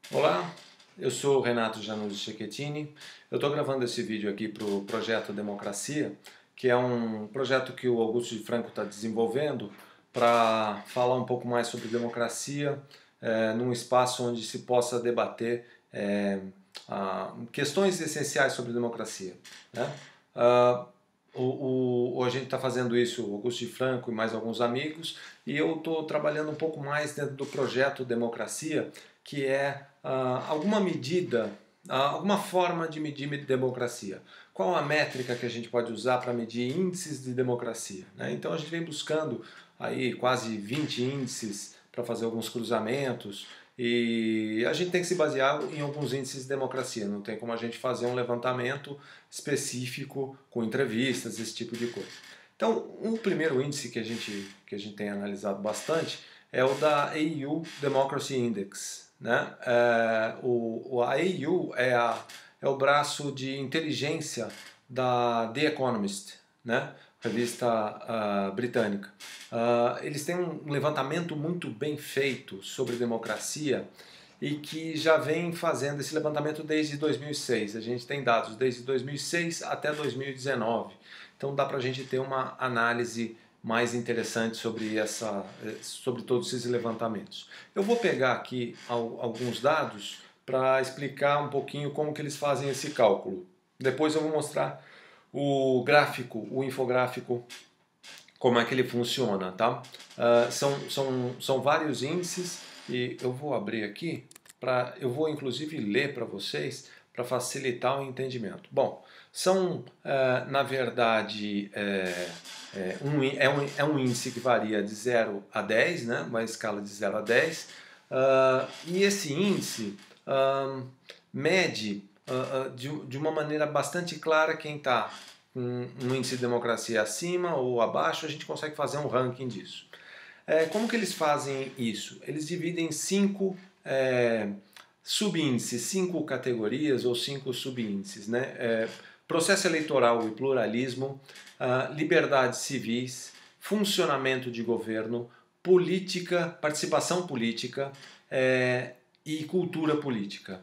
Olá, eu sou o Renato Januzzi Cecchetini. Eu estou gravando esse vídeo aqui para o Projeto Democracia, que é um projeto que o Augusto de Franco está desenvolvendo para falar um pouco mais sobre democracia, num espaço onde se possa debater questões essenciais sobre democracia, né? Ah, a gente está fazendo isso, o Augusto de Franco e mais alguns amigos, e eu estou trabalhando um pouco mais dentro do projeto Democracia, que é alguma medida, alguma forma de medir democracia. Qual a métrica que a gente pode usar para medir índices de democracia, né? Então a gente vem buscando aí quase 20 índices para fazer alguns cruzamentos, e a gente tem que se basear em alguns índices de democracia, não tem como a gente fazer um levantamento específico com entrevistas, esse tipo de coisa. Então, o primeiro índice que a gente tem analisado bastante é o da AU Democracy Index, né? A AU é o braço de inteligência da The Economist, né? Revista britânica. Eles têm um levantamento muito bem feito sobre democracia e que já vem fazendo esse levantamento desde 2006. A gente tem dados desde 2006 até 2019. Então dá para a gente ter uma análise mais interessante sobre todos esses levantamentos. Eu vou pegar aqui alguns dados para explicar um pouquinho como que eles fazem esse cálculo. Depois eu vou mostrar o infográfico, como é que ele funciona, tá? São vários índices e eu vou abrir aqui, eu vou inclusive ler para vocês para facilitar o entendimento. Bom, na verdade, é um índice que varia de 0 a 10, né? Uma escala de 0 a 10, e esse índice mede de uma maneira bastante clara quem está um índice de democracia acima ou abaixo. A gente consegue fazer um ranking disso. Como que eles fazem isso? Eles dividem em 5 subíndices, 5 categorias ou 5 subíndices, né? Processo eleitoral e pluralismo, liberdades civis, funcionamento de governo, política, participação política, e cultura política.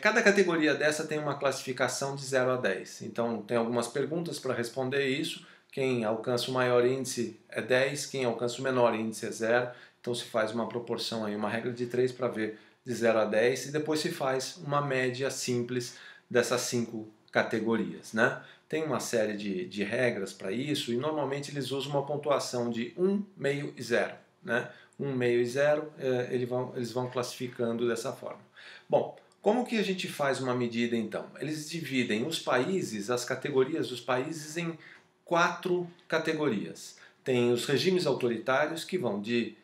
Cada categoria dessa tem uma classificação de 0 a 10. Então tem algumas perguntas para responder isso. Quem alcança o maior índice é 10, quem alcança o menor índice é 0. Então se faz uma proporção aí, uma regra de 3 para ver de 0 a 10, e depois se faz uma média simples dessas 5 categorias, né? Tem uma série de regras para isso, e normalmente eles usam uma pontuação de 1, meio e 0, né? 1, meio e 0, eles vão classificando dessa forma. Bom, como que a gente faz uma medida então? Eles dividem os países, as categorias dos países, em 4 categorias. Tem os regimes autoritários, que vão de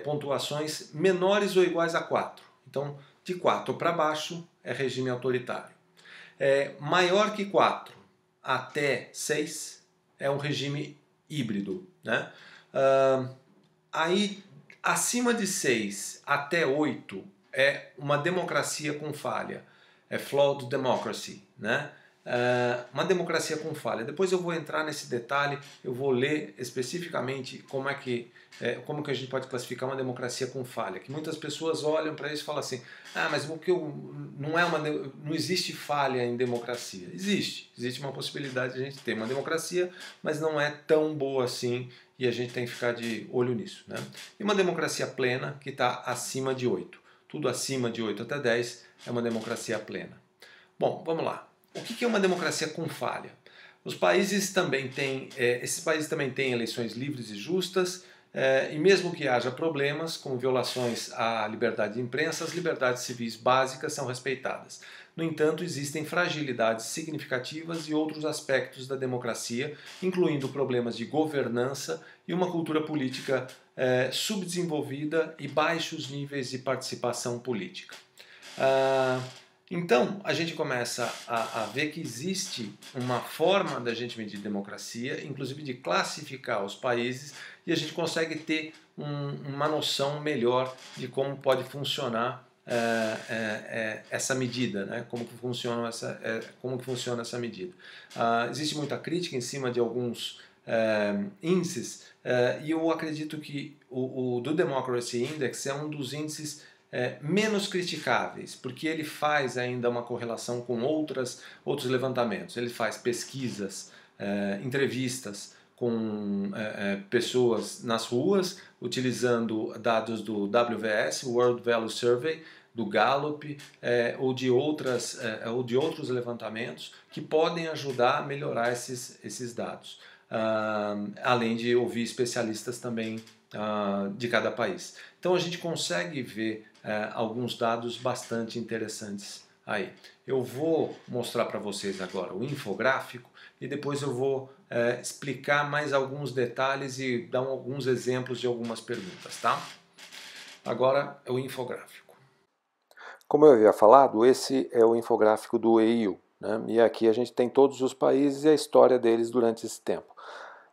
pontuações menores ou iguais a 4. Então, de 4 para baixo é regime autoritário. Maior que 4 até 6 é um regime híbrido, né? Aí, acima de 6 até 8 é uma democracia com falha, é flawed democracy, né? Uma democracia com falha. Depois eu vou entrar nesse detalhe, eu vou ler especificamente como que a gente pode classificar uma democracia com falha. Que muitas pessoas olham para isso e falam assim: mas não existe falha em democracia. Existe uma possibilidade de a gente ter uma democracia, mas não é tão boa assim, e a gente tem que ficar de olho nisso, né? E uma democracia plena que está acima de 8. Tudo acima de 8 até 10 é uma democracia plena. Bom, vamos lá. O que é uma democracia com falha? Esses países também têm eleições livres e justas, e mesmo que haja problemas, como violações à liberdade de imprensa, as liberdades civis básicas são respeitadas. No entanto, existem fragilidades significativas e outros aspectos da democracia, incluindo problemas de governança e uma cultura política subdesenvolvida e baixos níveis de participação política. Então, a gente começa a ver que existe uma forma da gente medir democracia, inclusive de classificar os países, e a gente consegue ter uma noção melhor de como pode funcionar essa medida, né? Como que funciona essa medida. Existe muita crítica em cima de alguns índices, e eu acredito que o do Democracy Index é um dos índices menos criticáveis, porque ele faz ainda uma correlação com outros levantamentos. Ele faz pesquisas, entrevistas com pessoas nas ruas, utilizando dados do WVS, World Value Survey, do Gallup, ou de outros levantamentos que podem ajudar a melhorar esses dados. Além de ouvir especialistas também de cada país. Então a gente consegue ver alguns dados bastante interessantes aí. Eu vou mostrar para vocês agora o infográfico e depois eu vou explicar mais alguns detalhes e dar alguns exemplos de algumas perguntas, tá? Agora é o infográfico. Como eu havia falado, esse é o infográfico do EIU, né? E aqui a gente tem todos os países e a história deles durante esse tempo.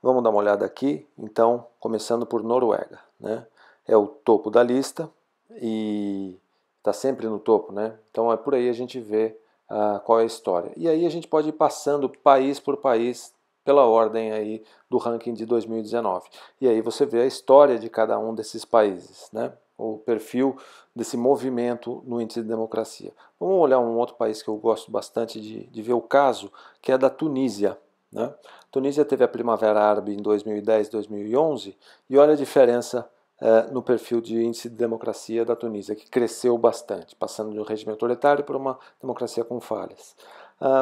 Vamos dar uma olhada aqui, então, começando por Noruega, né? É o topo da lista e está sempre no topo, né? Então é por aí a gente vê qual é a história. E aí a gente pode ir passando país por país pela ordem aí do ranking de 2019. E aí você vê a história de cada um desses países, né? O perfil desse movimento no índice de democracia. Vamos olhar um outro país que eu gosto bastante de ver o caso, que é da Tunísia, né? A Tunísia teve a Primavera Árabe em 2010, 2011 e olha a diferença no perfil de índice de democracia da Tunísia, que cresceu bastante, passando de um regime autoritário para uma democracia com falhas.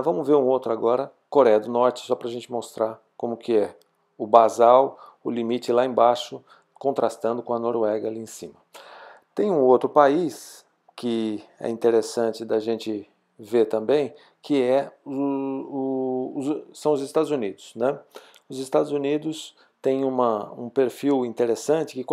Vamos ver um outro agora, Coreia do Norte, só para a gente mostrar como que é o basal, o limite lá embaixo, contrastando com a Noruega ali em cima. Tem um outro país que é interessante da gente ver também, que são os Estados Unidos, né? Os Estados Unidos têm um perfil interessante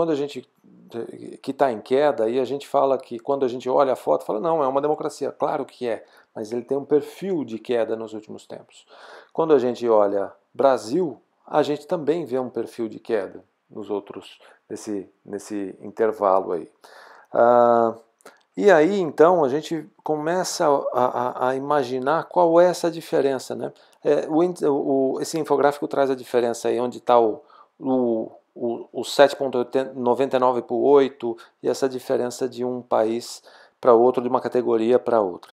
que está em queda, e a gente fala que quando a gente olha a foto, fala, não, é uma democracia, claro que é, mas ele tem um perfil de queda nos últimos tempos. Quando a gente olha Brasil, a gente também vê um perfil de queda nos outros, nesse intervalo aí. E aí, então, a gente começa a imaginar qual é essa diferença, né? Esse infográfico traz a diferença aí, onde está o 7,99 para o 8, e essa diferença de um país para outro, de uma categoria para outra.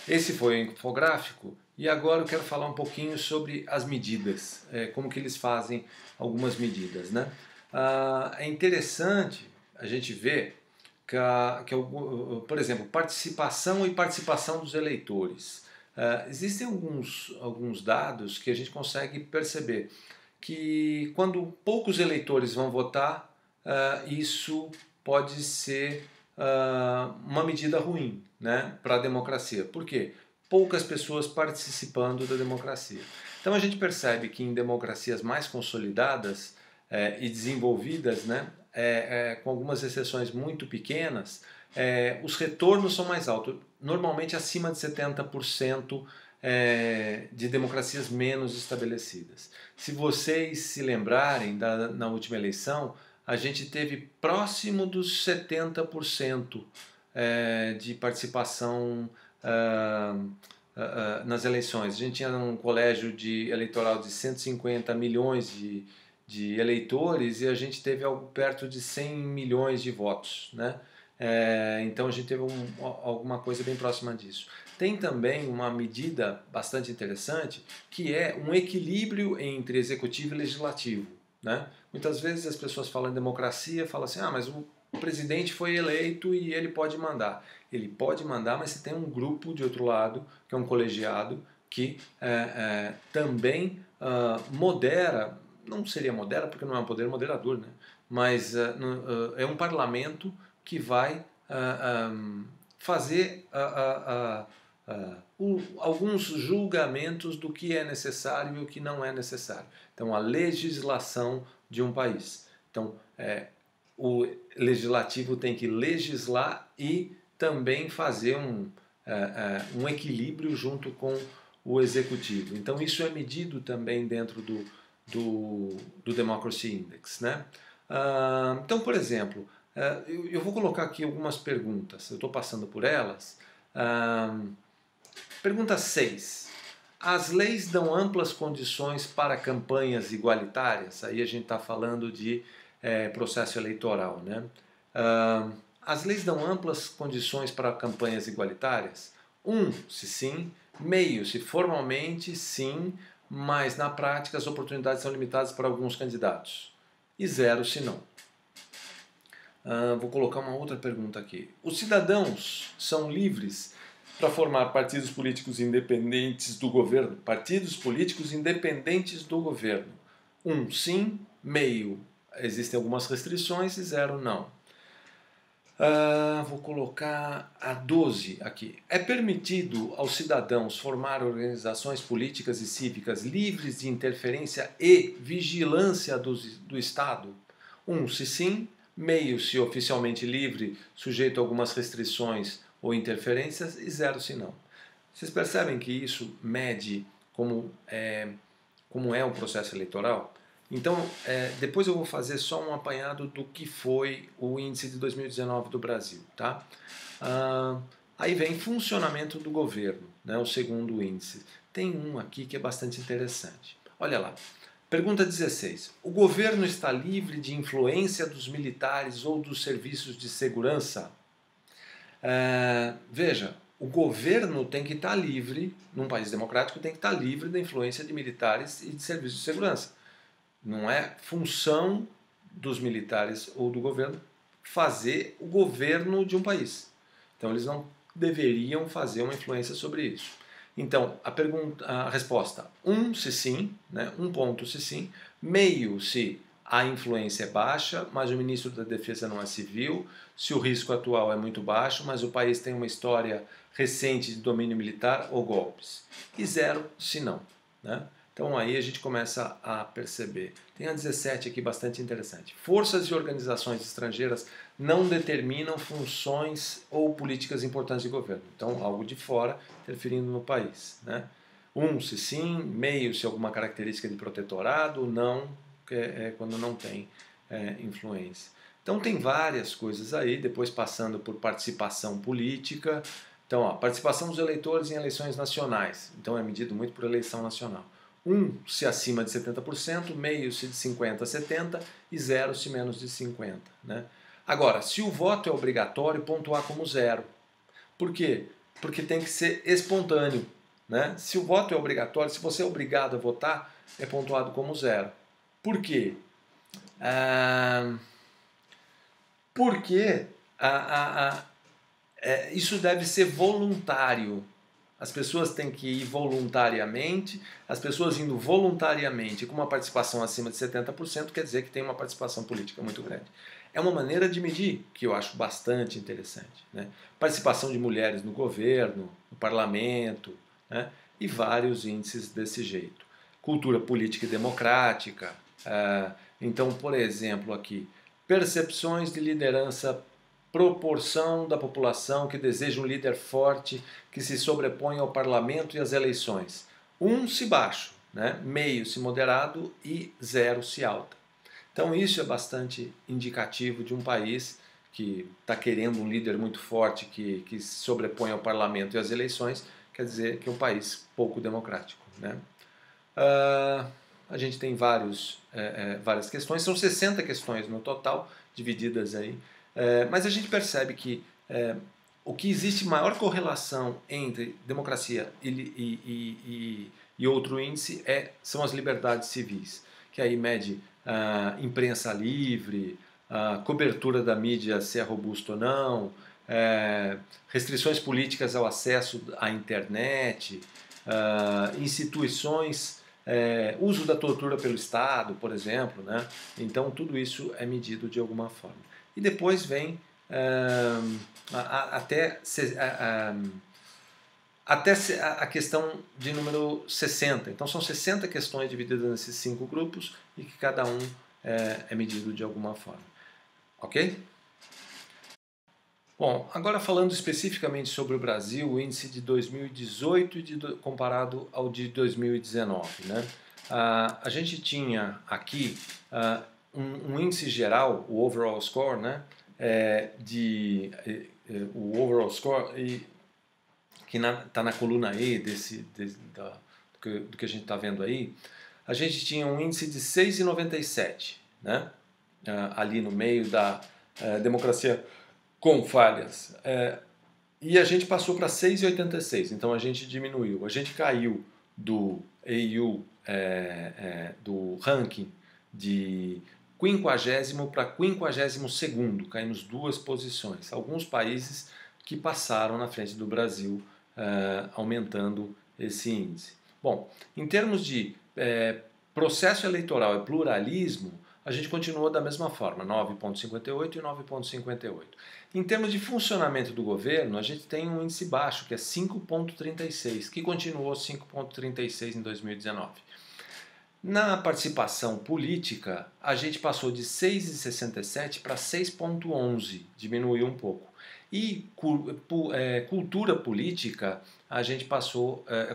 Esse foi o infográfico e agora eu quero falar um pouquinho sobre as medidas, como que eles fazem algumas medidas, né? É interessante a gente ver por exemplo, participação e participação dos eleitores. Existem alguns dados que a gente consegue perceber que quando poucos eleitores vão votar, isso pode ser uma medida ruim, né, para a democracia. Por quê? Poucas pessoas participando da democracia. Então a gente percebe que em democracias mais consolidadas e desenvolvidas, né, com algumas exceções muito pequenas, os retornos são mais altos, normalmente acima de 70% de democracias menos estabelecidas. Se vocês se lembrarem na última eleição, a gente teve próximo dos 70% de participação nas eleições. A gente tinha um colégio eleitoral de 150 milhões de eleitores e a gente teve algo perto de 100 milhões de votos, né? Então a gente teve alguma coisa bem próxima disso. Tem também uma medida bastante interessante que é um equilíbrio entre executivo e legislativo, né? Muitas vezes as pessoas falam em democracia, falam assim, mas o presidente foi eleito e ele pode mandar. Ele pode mandar, mas você tem um grupo de outro lado, que é um colegiado, que também modera, não seria modera porque não é um poder moderador, né? Mas é um parlamento que vai fazer alguns julgamentos do que é necessário e o que não é necessário. Então, a legislação de um país. Então, o legislativo tem que legislar e também fazer um equilíbrio junto com o executivo. Então, isso é medido também dentro do Democracy Index, né? Então, por exemplo, eu vou colocar aqui algumas perguntas, eu estou passando por elas. Pergunta 6. As leis dão amplas condições para campanhas igualitárias? Aí a gente está falando de processo eleitoral, né? As leis dão amplas condições para campanhas igualitárias? 1, se sim. Meio, se formalmente sim, mas na prática as oportunidades são limitadas para alguns candidatos. E 0, se não. Vou colocar uma outra pergunta aqui. Os cidadãos são livres para formar partidos políticos independentes do governo? Partidos políticos independentes do governo. 1, sim. Meio, existem algumas restrições. E 0, não. Vou colocar a 12 aqui. É permitido aos cidadãos formar organizações políticas e cívicas livres de interferência e vigilância do Estado? 1, se sim. Meio, se oficialmente livre, sujeito a algumas restrições ou interferências. E 0, se não. Vocês percebem que isso mede como é o processo eleitoral? Então, depois eu vou fazer só um apanhado do que foi o índice de 2019 do Brasil. Tá? Aí vem funcionamento do governo, né, o segundo índice. Tem um aqui que é bastante interessante. Olha lá. Pergunta 16. O governo está livre de influência dos militares ou dos serviços de segurança? Veja, o governo tem que estar livre, num país democrático, tem que estar livre da influência de militares e de serviços de segurança. Não é função dos militares ou do governo fazer o governo de um país. Então eles não deveriam fazer uma influência sobre isso. Então a resposta: 1, se sim, né? 1 ponto se sim, meio se a influência é baixa, mas o ministro da Defesa não é civil, se o risco atual é muito baixo, mas o país tem uma história recente de domínio militar ou golpes. E 0 se não, né? Então aí a gente começa a perceber. Tem a 17 aqui bastante interessante. Forças e organizações estrangeiras não determinam funções ou políticas importantes de governo. Então algo de fora interferindo no país, né? 1, se sim. Meio, se alguma característica de protetorado. Não, quando não tem influência. Então tem várias coisas aí, depois passando por participação política. Então, participação dos eleitores em eleições nacionais. Então é medido muito por eleição nacional. 1, se acima de 70%, meio se de 50% a 70% e 0 se menos de 50%. Né? Agora, se o voto é obrigatório, pontuar como 0. Por quê? Porque tem que ser espontâneo. Né? Se o voto é obrigatório, se você é obrigado a votar, é pontuado como 0. Por quê? Porque isso deve ser voluntário. As pessoas têm que ir voluntariamente. As pessoas indo voluntariamente com uma participação acima de 70% quer dizer que tem uma participação política muito grande. É uma maneira de medir que eu acho bastante interessante. Né? Participação de mulheres no governo, no parlamento, né? E vários índices desse jeito. Cultura política e democrática. Então, por exemplo, aqui, percepções de liderança, proporção da população que deseja um líder forte que se sobrepõe ao parlamento e às eleições. 1 se baixo, né? Meio se moderado e 0 se alta. Então isso é bastante indicativo de um país que está querendo um líder muito forte que se sobrepõe ao parlamento e às eleições, quer dizer que é um país pouco democrático. Né? A gente tem várias questões, são 60 questões no total, divididas aí. Mas a gente percebe que o que existe maior correlação entre democracia e outro índice são as liberdades civis, que aí mede imprensa livre, cobertura da mídia se é robusta ou não, restrições políticas ao acesso à internet, instituições, uso da tortura pelo Estado, por exemplo. Né? Então tudo isso é medido de alguma forma. E depois vem até a questão de número 60. Então são 60 questões divididas nesses 5 grupos e que cada um é medido de alguma forma. Ok? Bom, agora falando especificamente sobre o Brasil, o índice de 2018 comparado ao de 2019. Né? A gente tinha aqui um índice geral, o overall score, né? O overall score que está na coluna E do que a gente está vendo aí. A gente tinha um índice de 6,97, né? Ali no meio democracia com falhas. E a gente passou para 6,86, então a gente diminuiu. A gente caiu do AU, do ranking de 50º para 52º, caímos 2 posições. Alguns países que passaram na frente do Brasil, aumentando esse índice. Bom, em termos de processo eleitoral e pluralismo, a gente continuou da mesma forma, 9,58 e 9,58. Em termos de funcionamento do governo, a gente tem um índice baixo, que é 5,36, que continuou 5,36 em 2019. Na participação política, a gente passou de 6,67 para 6,11, diminuiu um pouco. E cultura política, a gente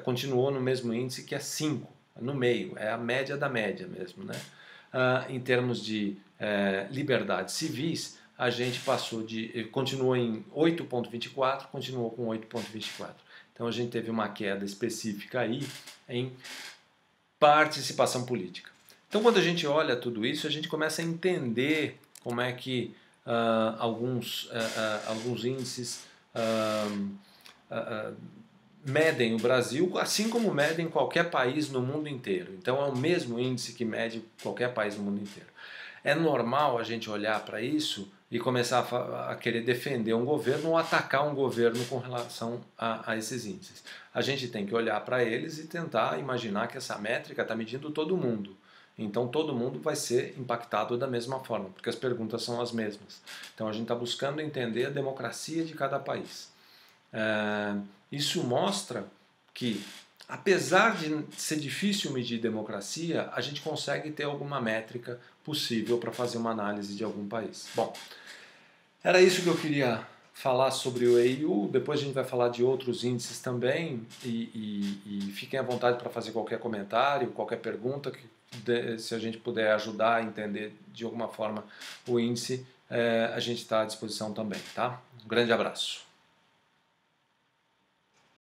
continuou no mesmo índice, que é 5, no meio, é a média da média mesmo, né? Em termos de liberdades civis, a gente continuou em 8,24, continuou com 8,24. Então a gente teve uma queda específica aí em participação política. Então quando a gente olha tudo isso, a gente começa a entender como é que alguns índices medem o Brasil, assim como medem qualquer país no mundo inteiro. Então é o mesmo índice que mede qualquer país no mundo inteiro. É normal a gente olhar para isso e começar a querer defender um governo ou atacar um governo com relação a esses índices. A gente tem que olhar para eles e tentar imaginar que essa métrica está medindo todo mundo. Então todo mundo vai ser impactado da mesma forma, porque as perguntas são as mesmas. Então a gente está buscando entender a democracia de cada país. Isso mostra que, apesar de ser difícil medir democracia, a gente consegue ter alguma métrica possível para fazer uma análise de algum país. Bom, era isso que eu queria falar sobre o AU. Depois a gente vai falar de outros índices também e fiquem à vontade para fazer qualquer comentário, qualquer pergunta, se a gente puder ajudar a entender de alguma forma o índice, a gente está à disposição também, tá? Um grande abraço.